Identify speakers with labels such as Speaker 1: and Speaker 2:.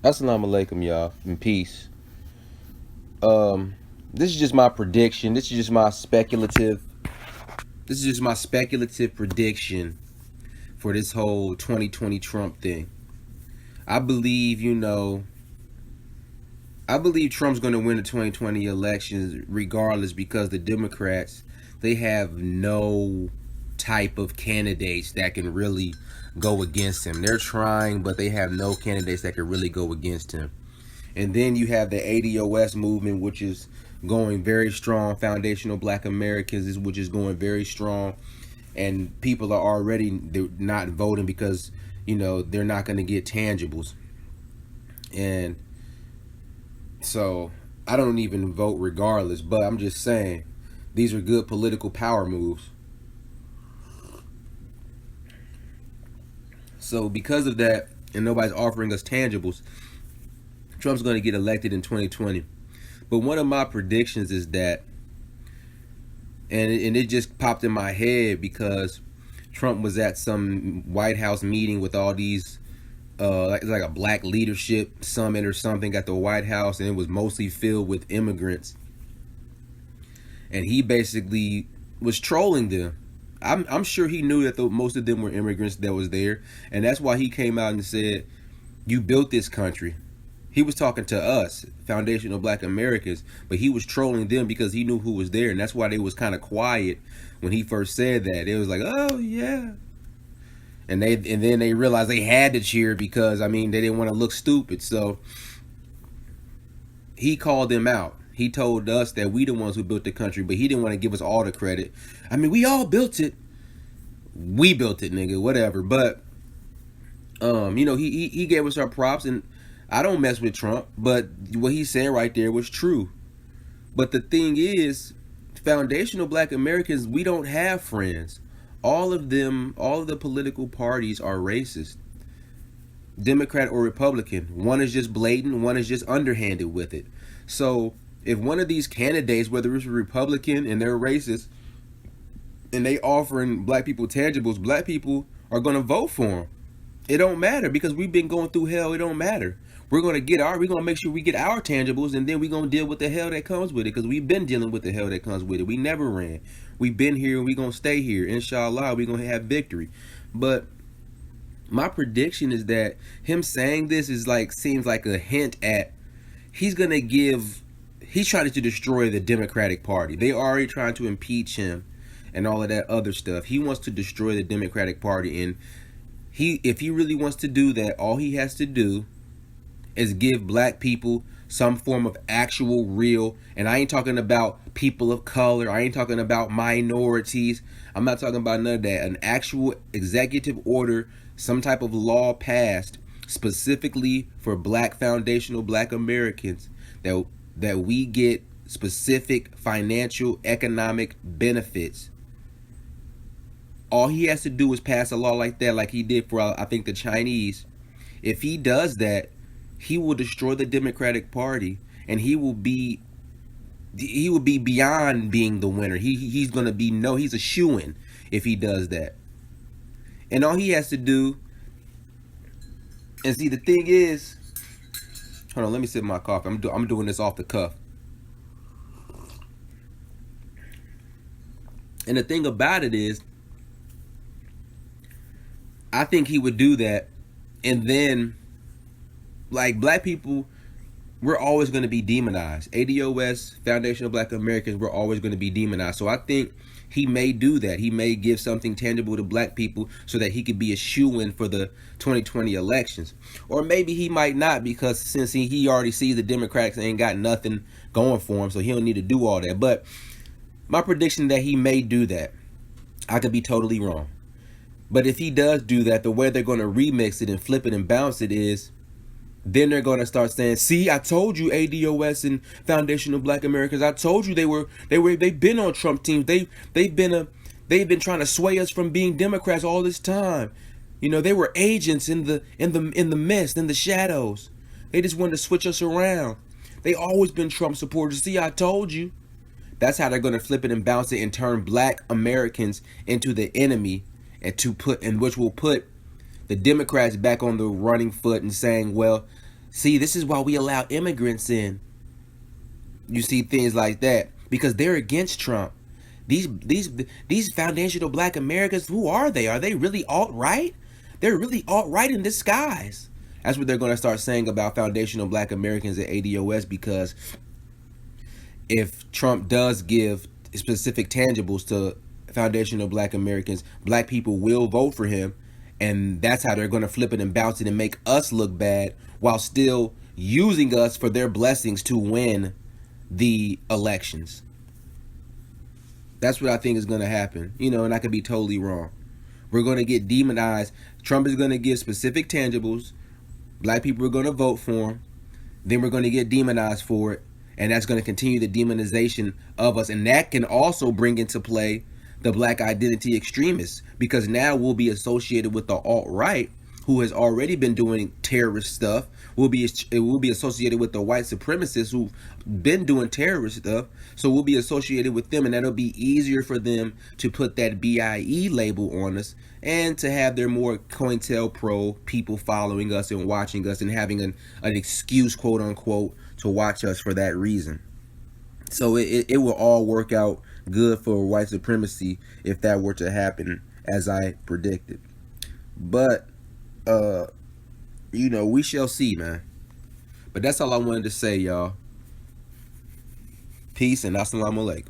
Speaker 1: Assalamu alaikum, y'all, and peace. This is just my prediction. This is just my speculative. This is just my speculative prediction for this whole 2020 Trump thing. I believe, I believe Trump's going to win the 2020 elections regardless because the Democrats, they have no type of candidates that can really go against him. They're trying, but they have no candidates that can really go against him. And then you have the ADOS movement, which is going very strong. Foundational Black Americans, which is going very strong. And people are already not voting because, they're not going to get tangibles. And so I don't even vote regardless. But I'm just saying, these are good political power moves. So because of that, and nobody's offering us tangibles, Trump's going to get elected in 2020. But one of my predictions is that, and it just popped in my head because Trump was at some White House meeting with all these, like a black leadership summit or something at the White House, and it was mostly filled with immigrants. And he basically was trolling them. I'm sure he knew that most of them were immigrants that was there, and that's why he came out and said, "You built this country." He was talking to us, foundational Black Americans, but he was trolling them because he knew who was there, and that's why they was kind of quiet when he first said that. It was like, "Oh yeah," and then they realized they had to cheer because they didn't want to look stupid. So he called them out. He told us that we the ones who built the country, but he didn't want to give us all the credit. We all built it. We built it, nigga. Whatever. But he gave us our props, and I don't mess with Trump, but what he said right there was true. But the thing is, foundational Black Americans, we don't have friends. All of the political parties are racist. Democrat or Republican. One is just blatant, one is just underhanded with it. So if one of these candidates, whether it's a Republican and they're racist, and they offering black people tangibles, black people are going to vote for them. It don't matter because we've been going through hell. It don't matter. We're going to make sure we get our tangibles, and then we're going to deal with the hell that comes with it because we've been dealing with the hell that comes with it. We never ran. We've been here and we're going to stay here. Inshallah, we're going to have victory. But my prediction is that him saying this seems like a hint at he's trying to destroy the Democratic Party. They already trying to impeach him and all of that other stuff. He wants to destroy the Democratic Party, and if he really wants to do that, all he has to do is give black people some form of actual real, and I ain't talking about people of color, I ain't talking about minorities, I'm not talking about none of that. An actual executive order, some type of law passed specifically for black foundational Black Americans that we get specific financial economic benefits. All he has to do is pass a law like that, like he did for, I think, the Chinese. If he does that, he will destroy the Democratic Party, and he will be beyond being the winner. He's gonna be he's a shoo-in if he does that. And all he has to do, and see, the thing is, hold on, let me sip my coffee. I'm doing this off the cuff. And the thing about it is, I think he would do that, and then, like, black people, we're always going to be demonized. ADOS, Foundational Black Americans, we're always going to be demonized. So I think he may do that. He may give something tangible to black people so that he could be a shoo-in for the 2020 elections. Or maybe he might not, because since he already sees the Democrats ain't got nothing going for him, so he don't need to do all that. But my prediction that he may do that. I could be totally wrong. But if he does do that, the way they're going to remix it and flip it and bounce it is, then they're going to start saying, "See, I told you, ADOS and Foundational Black Americans. I told you they've been on Trump teams. They've been trying to sway us from being Democrats all this time. They were agents in the mist, in the shadows. They just wanted to switch us around. They always been Trump supporters. See, I told you." That's how they're going to flip it and bounce it and turn black Americans into the enemy, and which will put the Democrats back on the running foot and saying, well, See, this is why we allow immigrants in. You see things like that because they're against Trump. These foundational black Americans, who are they? Are they really alt-right? They're really alt-right in disguise. That's what they're going to start saying about foundational black Americans at ADOS, because if Trump does give specific tangibles to foundational black Americans, black people will vote for him, and that's how they're going to flip it and bounce it and make us look bad while still using us for their blessings to win the elections. That's what I think is going to happen. And I could be totally wrong. We're going to get demonized. Trump is going to give specific tangibles. Black people are going to vote for him. Then we're going to get demonized for it. And that's going to continue the demonization of us. And that can also bring into play the black identity extremists, because now we'll be associated with the alt-right, who has already been doing terrorist stuff. It will be associated with the white supremacists who've been doing terrorist stuff. So we'll be associated with them, and that'll be easier for them to put that BIE label on us and to have their more COINTELPRO people following us and watching us and having an excuse, quote unquote, to watch us for that reason. So it will all work out good for white supremacy if that were to happen as I predicted. But we shall see, man. But that's all I wanted to say, y'all. Peace and assalamu alaikum.